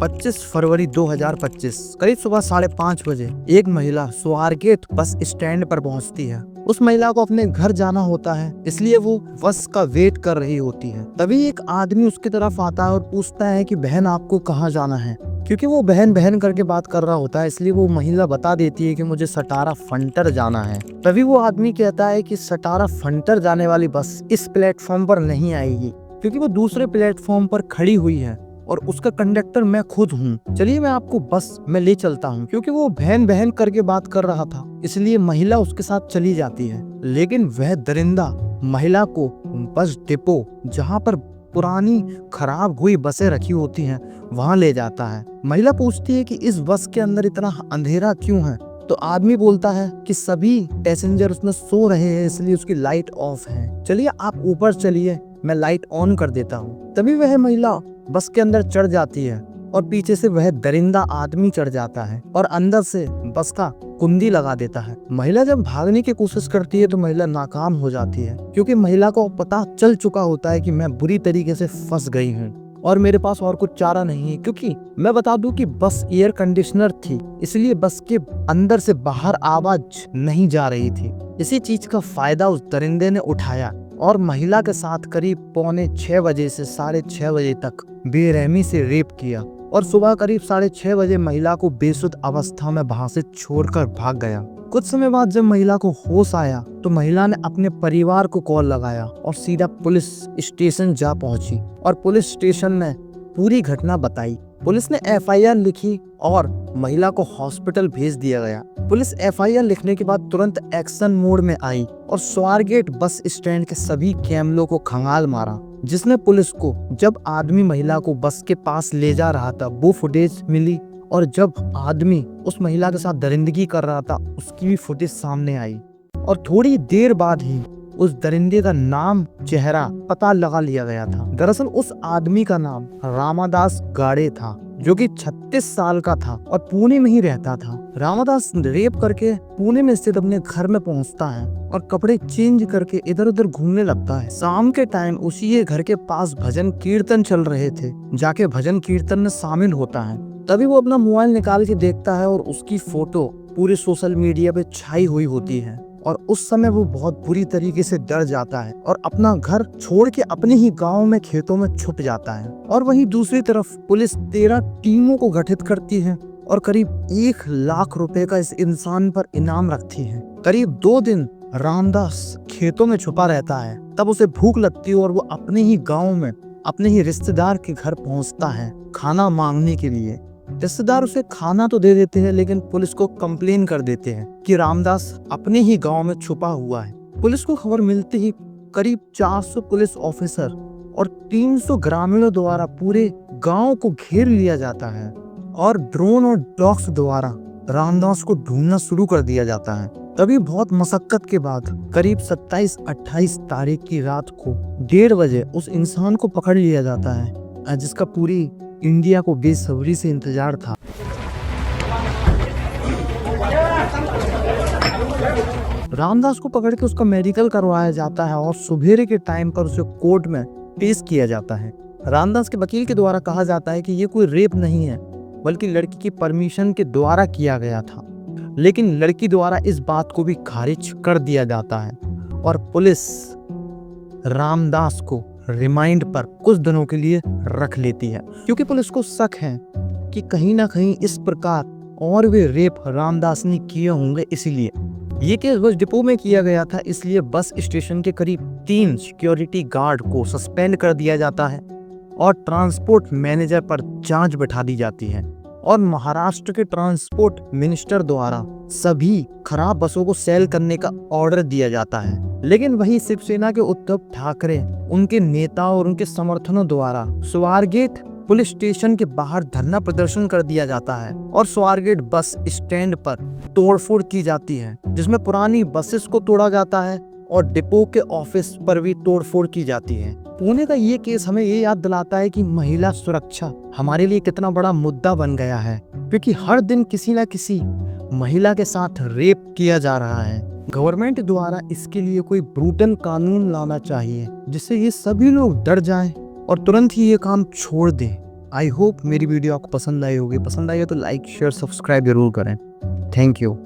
25 फरवरी 2025 करीब सुबह 5:30 बजे एक महिला स्वारगेट बस स्टैंड पर पहुंचती है। उस महिला को अपने घर जाना होता है, इसलिए वो बस का वेट कर रही होती है। तभी एक आदमी उसकी तरफ आता है और पूछता है कि बहन आपको कहाँ जाना है। क्योंकि वो बहन बहन करके बात कर रहा होता है, इसलिए वो महिला बता देती है कि मुझे सटारा फंटर जाना है। तभी वो आदमी कहता है कि सटारा फंटर जाने वाली बस इस प्लेटफॉर्म पर नहीं आएगी, क्योंकि वो दूसरे प्लेटफॉर्म पर खड़ी हुई है और उसका कंडक्टर मैं खुद हूँ। चलिए मैं आपको बस में ले चलता हूँ। क्योंकि वो बहन बहन करके बात कर रहा था, इसलिए महिला उसके साथ चली जाती है। लेकिन वह दरिंदा महिला को बस डिपो, जहाँ पर पुरानी खराब हुई बसें रखी होती हैं, वहाँ ले जाता है। महिला पूछती है कि इस बस के अंदर इतना अंधेरा क्यों है। तो आदमी बोलता है कि सभी पैसेंजर उसमें सो रहे हैं, इसलिए उसकी लाइट ऑफ है। चलिए आप ऊपर चलिए, मैं लाइट ऑन कर देता हूँ। तभी वह महिला बस के अंदर चढ़ जाती है और पीछे से वह दरिंदा आदमी चढ़ जाता है और अंदर से बस का कुंडी लगा देता है। महिला जब भागने की कोशिश करती है तो महिला नाकाम हो जाती है, क्योंकि महिला को पता चल चुका होता है कि मैं बुरी तरीके से फंस गई हूँ और मेरे पास और कुछ चारा नहीं है। क्योंकि मैं बता दूं कि बस एयर कंडीशनर थी, इसलिए बस के अंदर से बाहर आवाज नहीं जा रही थी। इसी चीज का फायदा उस दरिंदे ने उठाया और महिला के साथ करीब 5:45 बजे से 6:30 बजे तक बेरहमी से रेप किया और सुबह करीब 6:30 बजे महिला को बेसुध अवस्था में वहां से छोड़कर भाग गया। कुछ समय बाद जब महिला को होश आया तो महिला ने अपने परिवार को कॉल लगाया और सीधा पुलिस स्टेशन जा पहुंची और पुलिस स्टेशन में पूरी घटना बताई। पुलिस ने एफआईआर लिखी और महिला को हॉस्पिटल भेज दिया गया। पुलिस एफआईआर लिखने के बाद तुरंत एक्शन मोड में आई और स्वारगेट बस स्टैंड के सभी कैमरों को खंगाल मारा, जिसमें पुलिस को जब आदमी महिला को बस के पास ले जा रहा था वो फुटेज मिली और जब आदमी उस महिला के साथ दरिंदगी कर रहा था उसकी भी फुटेज सामने आई। और थोड़ी देर बाद ही उस दरिंदे का नाम, चेहरा पता लगा लिया गया था। दरअसल उस आदमी का नाम रामादास गाड़े था, जो कि 36 साल का था और पुणे में ही रहता था। रामादास रेप करके पुणे में स्थित अपने घर में पहुंचता है और कपड़े चेंज करके इधर उधर घूमने लगता है। शाम के टाइम उसी घर के पास भजन कीर्तन चल रहे थे, जाके भजन कीर्तन में शामिल होता है। तभी वो अपना मोबाइल निकाल के देखता है और उसकी फोटो पूरे सोशल मीडिया पे छाई हुई होती है और उस समय वो बहुत बुरी तरीके से डर जाता है और अपना घर छोड़ के अपने ही गांव में खेतों में छुप जाता है। और वहीं दूसरी तरफ पुलिस 13 टीमों को गठित करती है और करीब 1 लाख रुपए का इस इंसान पर इनाम रखती है। करीब 2 दिन रामदास खेतों में छुपा रहता है, तब उसे भूख लगती है और वो अपने ही गाँव में अपने ही रिश्तेदार के घर पहुँचता है खाना मांगने के लिए। रिश्तेदार उसे खाना तो दे देते हैं, लेकिन पुलिस को कंप्लेन कर देते हैं कि रामदास अपने ही गांव में छुपा हुआ है। पुलिस को खबर मिलते ही करीब 400 पुलिस ऑफिसर और 300 ग्रामीणों द्वारा पूरे गांव को घेर लिया जाता है और ड्रोन और डॉग्स द्वारा रामदास को ढूंढना शुरू कर दिया जाता है। तभी बहुत मशक्कत के बाद करीब 27-28 तारीख की रात को 1:30 बजे उस इंसान को पकड़ लिया जाता है, जिसका पूरी इंडिया को बेसब्री से इंतजार था। रामदास को पकड़ के उसका मेडिकल करवाया जाता है और सुबेरे के टाइम पर उसे कोर्ट में पेश किया जाता है। रामदास के वकील के द्वारा कहा जाता है कि ये कोई रेप नहीं है, बल्कि लड़की की परमिशन के द्वारा किया गया था। लेकिन लड़की द्वारा इस बात को भी खारिज कर दिया जाता है और पुलिस रामदास को रिमांड पर कुछ दिनों के लिए रख लेती है, क्योंकि पुलिस को शक है कि कहीं ना कहीं इस प्रकार और भी रेप रामदास ने किए होंगे। इसीलिए ये केस बस डिपो में किया गया था, इसलिए बस स्टेशन के करीब 3 सिक्योरिटी गार्ड को सस्पेंड कर दिया जाता है और ट्रांसपोर्ट मैनेजर पर जांच बैठा दी जाती है और महाराष्ट्र के ट्रांसपोर्ट मिनिस्टर द्वारा सभी खराब बसों को सेल करने का ऑर्डर दिया जाता है। लेकिन वही शिवसेना के उद्धव ठाकरे, उनके नेता और उनके समर्थनों द्वारा स्वारगेट पुलिस स्टेशन के बाहर धरना प्रदर्शन कर दिया जाता है और स्वारगेट बस स्टैंड पर तोड़फोड़ की जाती है, जिसमें पुरानी बसेस को तोड़ा जाता है और डिपो के ऑफिस पर भी तोड़फोड़ की जाती है। पुणे का ये केस हमें ये याद दिलाता है कि महिला सुरक्षा हमारे लिए कितना बड़ा मुद्दा बन गया है, क्योंकि हर दिन किसी न किसी महिला के साथ रेप किया जा रहा है। गवर्नमेंट द्वारा इसके लिए कोई ब्रूटल कानून लाना चाहिए, जिससे ये सभी लोग डर जाएं और तुरंत ही ये काम छोड़ दें। आई होप मेरी वीडियो आपको पसंद आई होगी। पसंद आई हो तो लाइक शेयर सब्सक्राइब जरूर करें। Thank you.